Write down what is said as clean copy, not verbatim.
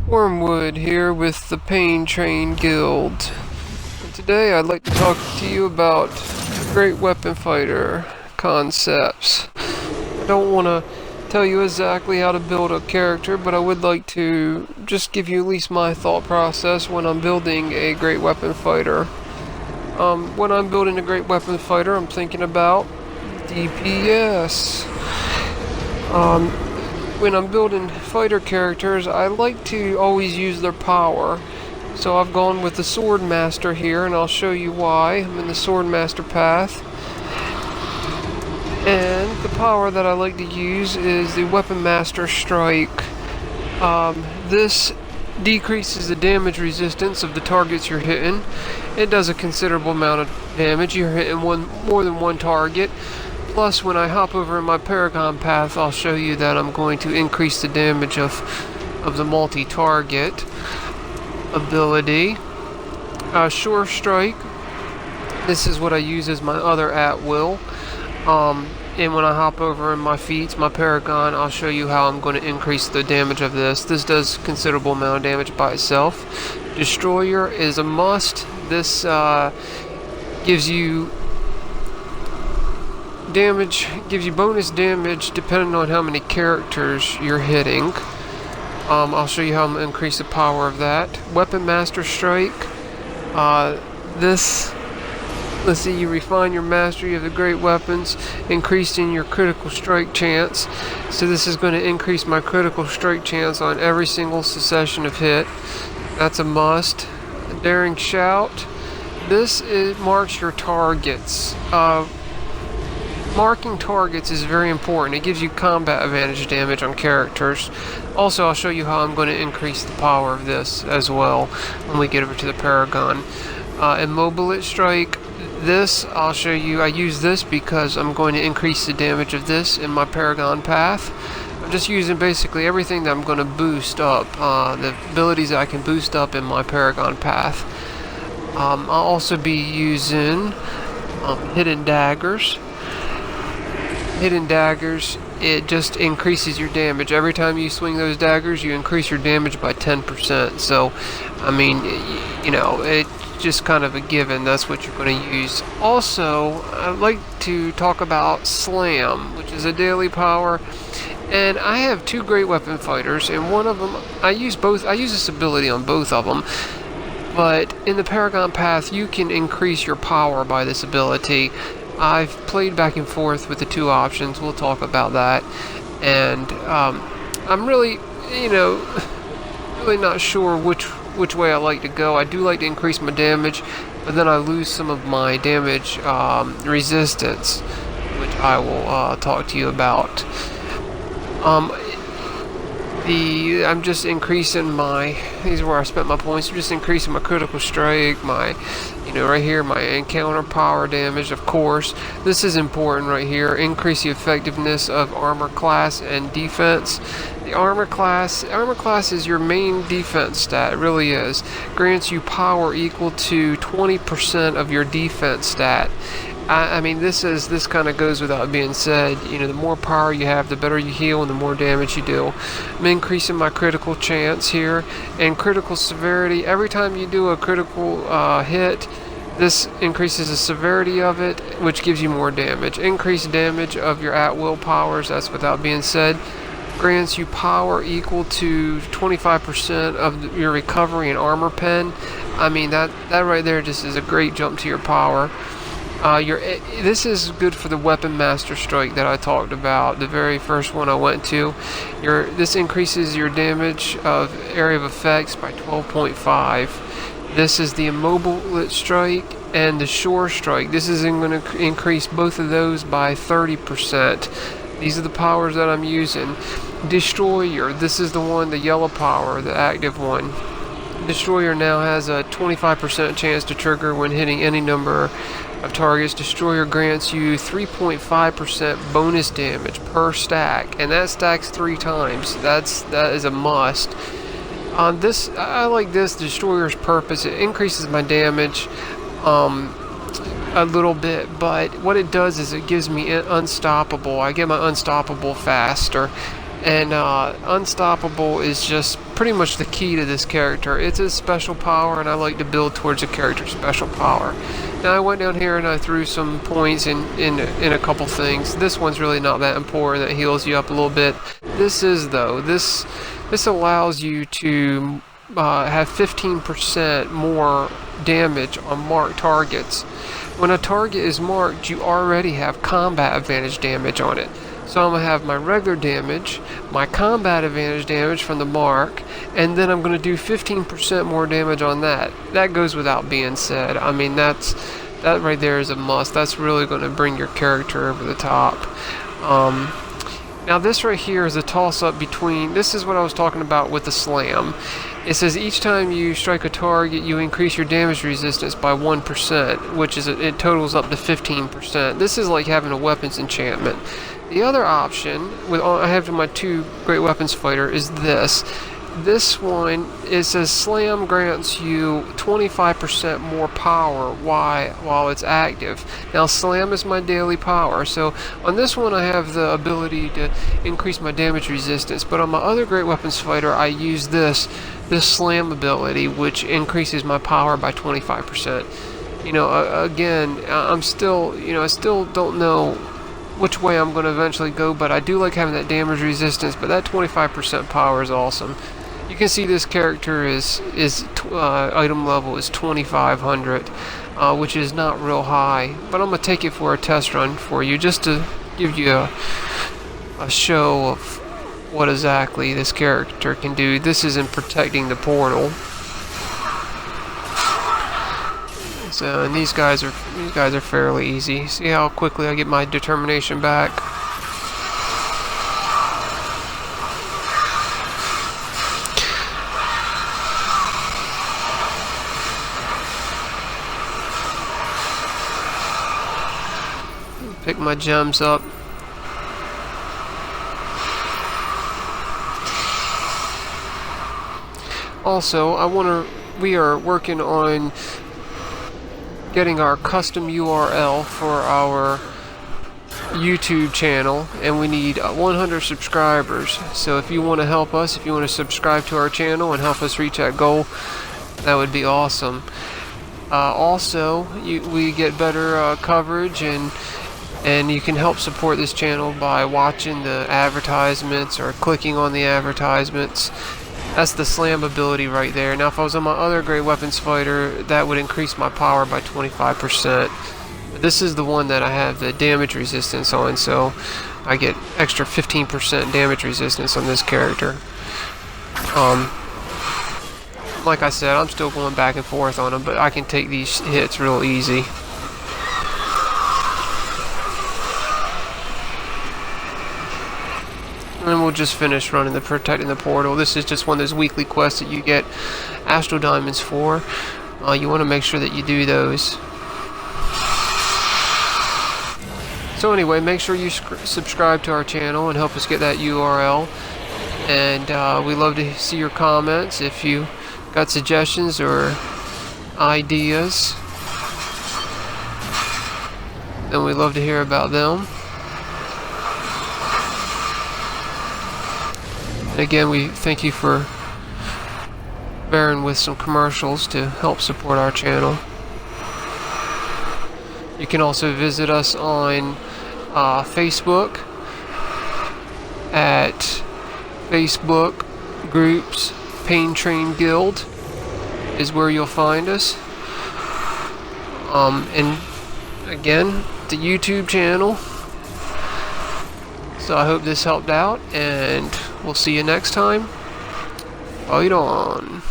Wormwood here with the Pain Train Guild. And today I'd like to talk to you about great weapon fighter concepts. I don't want to tell you exactly how to build a character, but I would like to just give you at least my thought process when I'm building a great weapon fighter. When I'm building a great weapon fighter, I'm thinking about DPS. When I'm building fighter characters, I like to always use their power. So I've gone with the Sword Master here, and I'll show you why. I'm in the Sword Master path. And the power that I like to use is the Weapon Master Strike. This decreases the damage resistance of the targets you're hitting. It does a considerable amount of damage. You're hitting more than one target. Plus, when I hop over in my Paragon path, I'll show you that I'm going to increase the damage of the multi-target ability. Sure Strike. This is what I use as my other at-will. And when I hop over in my Feats, my Paragon, I'll show you how I'm going to increase the damage of this. This does considerable amount of damage by itself. Destroyer is a must. This gives you bonus damage depending on how many characters you're hitting. I'll show you how I'm going to increase the power of that. Weapon Master Strike. Let's see, you refine your mastery of the great weapons, increasing your critical strike chance. So this is going to increase my critical strike chance on every single succession of hit. That's a must. Daring Shout. This marks your targets. Marking targets is very important. It gives you combat advantage damage on characters. Also, I'll show you how I'm going to increase the power of this as well when we get over to the Paragon. Immobilate Strike. This, I'll show you, I use this because I'm going to increase the damage of this in my Paragon path. I'm just using basically everything that I'm going to boost up, the abilities that I can boost up in my Paragon path. I'll also be using Hidden Daggers. Hidden Daggers, it just increases your damage. Every time you swing those daggers, you increase your damage by 10%. So, I mean, you know, it's just kind of a given. That's what you're going to use. Also, I'd like to talk about Slam, which is a daily power. And I have two great weapon fighters, and one of them, I use this ability on both of them. But in the Paragon path, you can increase your power by this ability. I've played back and forth with the two options. We'll talk about that. And I'm really, really not sure which way I like to go. I do like to increase my damage, but then I lose some of my damage resistance, which I will talk to you about. I'm just increasing these are where I spent my points. I'm just increasing my critical strike, right here, my encounter power damage, of course. This is important right here. Increase the effectiveness of armor class and defense. The armor class is your main defense stat. It really is. Grants you power equal to 20% of your defense stat. I mean, this kind of goes without being said. The more power you have, the better you heal and the more damage you do. I'm increasing my critical chance here and critical severity. Every time you do a critical hit, this increases the severity of it, which gives you more damage. Increased damage of your at-will powers, that's without being said. Grants you power equal to 25% of your recovery and armor pen. I mean, that right there just is a great jump to your power. This is good for the Weapon Master Strike that I talked about, the very first one I went to. This increases your damage of area of effects by 12.5. This is the Immobilate Strike and the Sure Strike. This is going to increase both of those by 30%. These are the powers that I'm using. Destroyer, this is the yellow power, the active one. Destroyer now has a 25% chance to trigger when hitting any number of targets. Destroyer grants you 3.5% bonus damage per stack, and that stacks 3 times. That is a must. On this, I like this Destroyer's purpose. It increases my damage a little bit, but what it does is it gives me unstoppable. I get my unstoppable faster. And Unstoppable is just pretty much the key to this character. It's a special power, and I like to build towards a character's special power. Now I went down here and I threw some points in a couple things. This one's really not that important. That heals you up a little bit. This is though. This allows you to have 15% more damage on marked targets. When a target is marked, you already have combat advantage damage on it. So I'm going to have my regular damage, my combat advantage damage from the mark, and then I'm going to do 15% more damage on that. That goes without being said. I mean, that right there is a must. That's really going to bring your character over the top. Now this right here is a toss-up between, this is what I was talking about with the slam. It says each time you strike a target, you increase your damage resistance by 1%, which is, it totals up to 15%. This is like having a weapons enchantment. The other option, I have my 2 great weapons fighter, is this. This one, it says slam grants you 25% more power while it's active. Now slam is my daily power, so on this one I have the ability to increase my damage resistance, but on my other great weapons fighter I use this slam ability, which increases my power by 25%. You know, again, I still don't know which way I'm going to eventually go, but I do like having that damage resistance, but that 25% power is awesome. You can see this character is item level is 2500, which is not real high, but I'm going to take it for a test run for you, just to give you a show of what exactly this character can do. This is in protecting the portal. So, and these guys are fairly easy. See how quickly I get my determination back. Pick my gems up. Also, we are working on getting our custom URL for our YouTube channel, and we need 100 subscribers. So if you want to help us, if you want to subscribe to our channel and help us reach that goal, that would be awesome. Also, we get better coverage, and you can help support this channel by watching the advertisements or clicking on the advertisements. That's the slam ability right there. Now if I was on my other great weapons fighter, that would increase my power by 25%. But this is the one that I have the damage resistance on, so I get extra 15% damage resistance on this character. Like I said, I'm still going back and forth on them, but I can take these hits real easy. And we'll just finish running the protecting the portal. This is just one of those weekly quests that you get Astral Diamonds for. You want to make sure that you do those. So anyway, make sure you subscribe to our channel and help us get that URL. And we love to see your comments. If you got suggestions or ideas, then we'd love to hear about them. Again, we thank you for bearing with some commercials to help support our channel. You can also visit us on Facebook at Facebook groups. Pain Train Guild is where you'll find us. And again, the YouTube channel. So I hope this helped out, and we'll see you next time. Fight on.